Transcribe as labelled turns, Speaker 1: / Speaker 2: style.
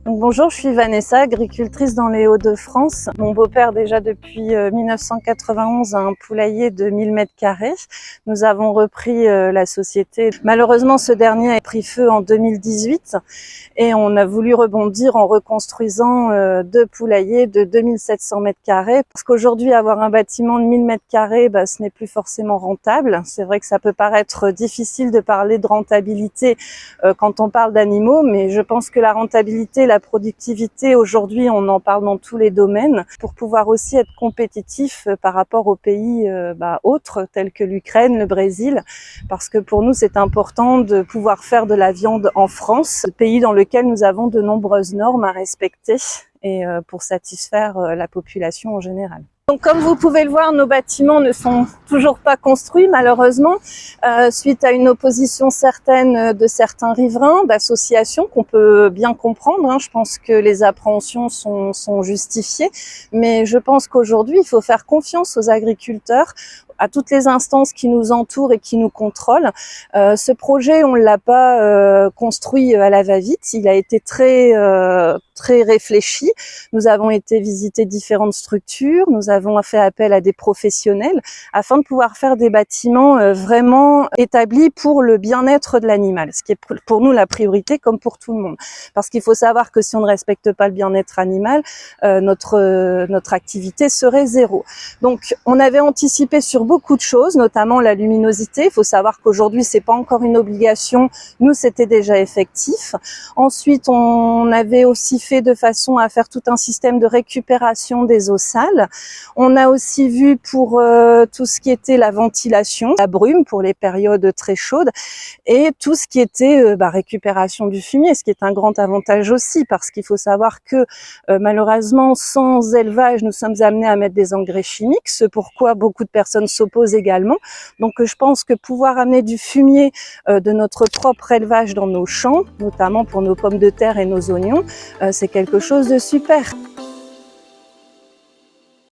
Speaker 1: Donc bonjour, je suis Vanessa, agricultrice dans les Hauts-de-France. Mon beau-père déjà depuis 1991 a un poulailler de 1000 m². Nous avons repris la société. Malheureusement, ce dernier a pris feu en 2018 et on a voulu rebondir en reconstruisant deux poulaillers de 2700 m². Parce qu'aujourd'hui, avoir un bâtiment de 1000 m², ce n'est plus forcément rentable. C'est vrai que ça peut paraître difficile de parler de rentabilité quand on parle d'animaux, mais je pense que la rentabilité, la productivité, aujourd'hui, on en parle dans tous les domaines pour pouvoir aussi être compétitif par rapport aux pays autres tels que l'Ukraine, le Brésil, parce que pour nous, c'est important de pouvoir faire de la viande en France, pays dans lequel nous avons de nombreuses normes à respecter et pour satisfaire la population en général. Donc comme vous pouvez le voir, nos bâtiments ne sont toujours pas construits malheureusement, suite à une opposition certaine de certains riverains, d'associations qu'on peut bien comprendre. Je pense que les appréhensions sont justifiées, mais je pense qu'aujourd'hui il faut faire confiance aux agriculteurs, à toutes les instances qui nous entourent et qui nous contrôlent. Ce projet, on ne l'a pas construit à la va-vite, il a été très réfléchi. Nous avons été visiter différentes structures, nous avons fait appel à des professionnels afin de pouvoir faire des bâtiments vraiment établis pour le bien-être de l'animal, ce qui est pour nous la priorité comme pour tout le monde. Parce qu'il faut savoir que si on ne respecte pas le bien-être animal, notre activité serait zéro. Donc on avait anticipé sur beaucoup de choses, notamment la luminosité. Il faut savoir qu'aujourd'hui c'est pas encore une obligation, nous c'était déjà effectif. Ensuite on avait aussi fait de façon à faire tout un système de récupération des eaux sales. On a aussi vu pour tout ce qui était la ventilation, la brume pour les périodes très chaudes et tout ce qui était récupération du fumier, ce qui est un grand avantage aussi parce qu'il faut savoir que malheureusement sans élevage nous sommes amenés à mettre des engrais chimiques, ce pourquoi beaucoup de personnes s'opposent également. Donc je pense que pouvoir amener du fumier de notre propre élevage dans nos champs, notamment pour nos pommes de terre et nos oignons, c'est quelque chose de super.